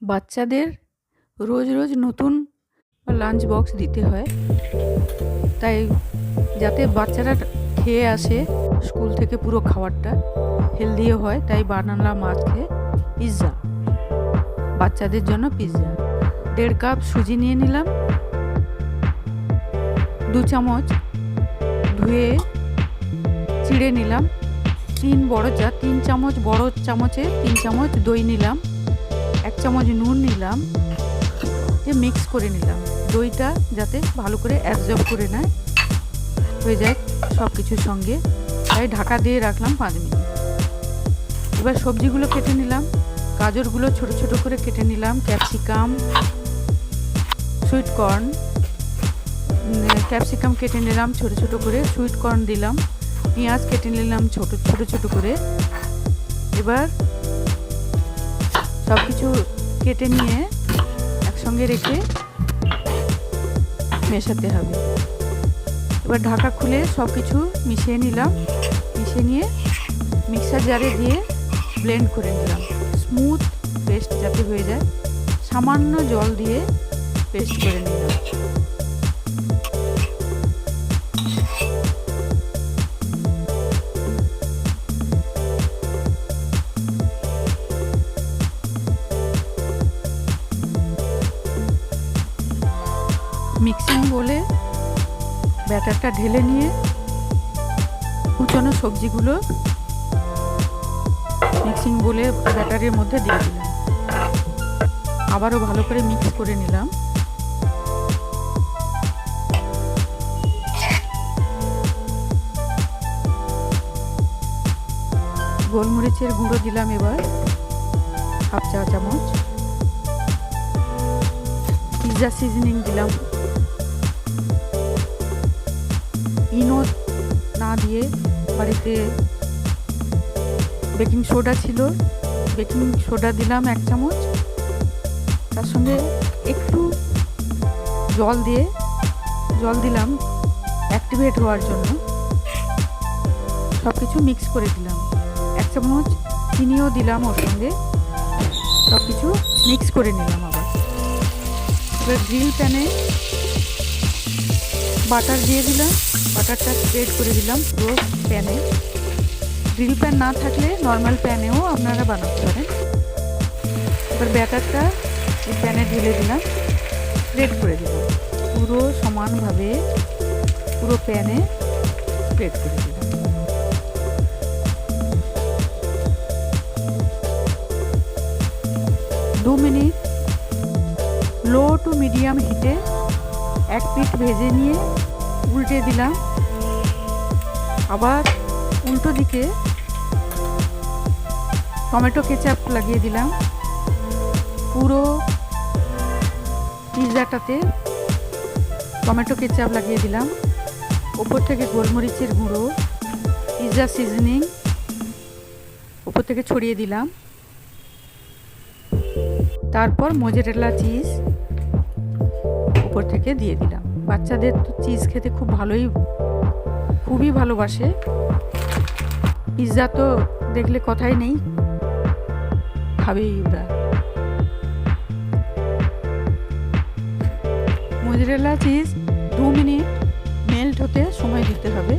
বাচ্চাদের রোজ রোজ নতুন lunch box দিতে হয়, তাই যাতে বাচ্চারা খেয়ে আসে স্কুল থেকে পুরো খাবারটা হেলদিও হয়, তাই বানালাম আজকে পিৎজা। বাচ্চাদের জন্য পিৎজা। 1.5 কাপ সুজি নিয়ে নিলাম, 2 চামচ ধুয়ে চিড়ে নিলাম, 3 চামচ বড় চামচে 3 চামচ দই নিলাম, 1 চামচ নুন নিলাম, মিক্স করে নিলাম। দইটা যাতে ভালো করে অ্যাবজর্ব করে নেয়, হয়ে যায় সব কিছুর সঙ্গে, তাই ঢাকা দিয়ে রাখলাম 5 মিনিট। এবার সবজিগুলো কেটে নিলাম, গাজরগুলো ছোট ছোট করে কেটে নিলাম, ক্যাপসিকাম, সুইট কর্ন, ক্যাপসিকাম কেটে নিলাম ছোট ছোট করে, সুইট কর্ন দিলাম, পেঁয়াজ কেটে নিলাম ছোট ছোট করে। এবার সব কিছু কেটে নিয়ে একসঙ্গে রেখে মেশাতে হবে। এবার ঢাকা খুলে সব কিছু মিশিয়ে নিলাম, মিশিয়ে নিয়ে মিক্সার জারে দিয়ে ব্লেন্ড করে নিলাম, স্মুথ পেস্ট যাতে হয়ে যায়। সামান্য জল দিয়ে পেস্ট করে নিলাম। মিক্সিং বলে ব্যাটারটা ঢেলে নিয়ে কুচনো সবজিগুলো মিক্সিং বলে ব্যাটারের মধ্যে দিয়ে দিলাম, আবারও ভালো করে মিক্স করে নিলাম। গোলমরিচের গুঁড়ো দিলাম এবার হাফ চা চামচ, পিৎজা সিজনিং দিলাম, ইনো না দিয়ে বাড়িতে বেকিং সোডা ছিল, বেকিং সোডা দিলাম 1 চামচ, তার সঙ্গে একটু জল দিলাম অ্যাক্টিভেট হওয়ার জন্য। সব কিছু মিক্স করে দিলাম, 1 চামচ চিনিও দিলাম ওর সঙ্গে, সব কিছু মিক্স করে নিলাম। আবার এবার গ্রিল প্যানে বাটার দিয়ে দিলাম, বাটারটা স্প্রেড করে দিলাম পুরো প্যানে। গ্রিল প্যান না থাকলে নর্মাল প্যানেও আপনারা বানাতে পারেন। এবার ব্যাটারটা এই প্যানে ঢেলে দিলাম, স্প্রেড করে দিলাম পুরো সমানভাবে, পুরো প্যানে স্প্রেড করে দিলাম। দু মিনিট লো টু মিডিয়াম হিটে এক পিঠ ভেজে নিয়ে উল্টে দিলাম। আবার উল্টো দিকে টমেটো কেচাপ লাগিয়ে দিলাম, পুরো পিৎজাটাতে টমেটো কেচাপ লাগিয়ে দিলাম। ওপর থেকে গোলমরিচের গুঁড়ো, পিৎজা সিজনিং ওপর থেকে ছড়িয়ে দিলাম। তারপর মোজারেলা চিজ উপর থেকে দিয়ে দিলাম। বাচ্চাদের তো চিজ খেতে খুবই ভালোবাসে। পিৎজা তো দেখলে কথাই নেই, খাবেই ওরা। মোজারেলা চিজ 2 মিনিট মেল্ট হতে সময় দিতে হবে।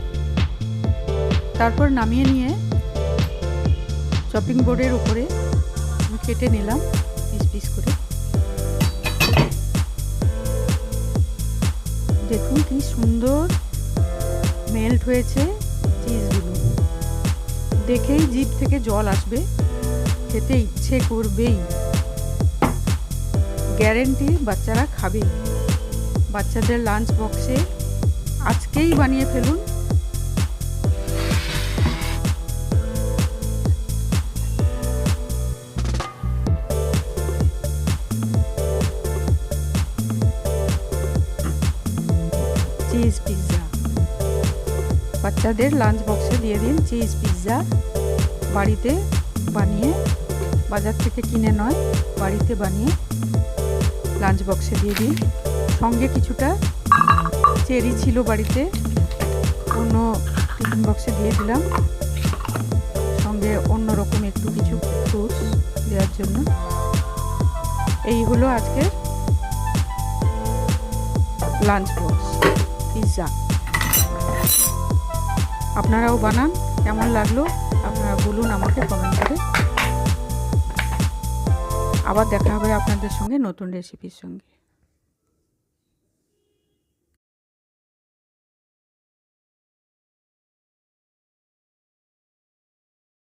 তারপর নামিয়ে নিয়ে চপিং বোর্ডের উপরে আমি কেটে নিলাম পিস পিস করে। দেখুন কি সুন্দর মেল্ট হয়েছে চিজগুলো, দেখেই জিভ থেকে জল আসবে, খেতে ইচ্ছে করবেই, গ্যারেন্টি বাচ্চারা খাবেই। বাচ্চাদের লাঞ্চ বক্সে আজকেই বানিয়ে ফেলুন। চিজ পিৎজা বাচ্চাদের লাঞ্চ বক্সে দিয়ে দিন। চিজ পিৎজা বাড়িতে বানিয়ে, বাজার থেকে কিনে নয়, বাড়িতে বানিয়ে লাঞ্চ বক্সে দিয়ে দিন। সঙ্গে কিছুটা চেরি ছিল বাড়িতে, অন্য টিফিন বক্সে দিয়ে দিলাম, সঙ্গে অন্য রকম একটু কিছু ফ্রুটস দেওয়ার জন্য। এই হলো আজকে লাঞ্চ বক্স পিৎজা। আপনারাও বানান, কেমন লাগলো আপনারা বলুন আমাকে কমেন্ট করে। আবার দেখা হবে আপনাদের সঙ্গে নতুন রেসিপির সঙ্গে।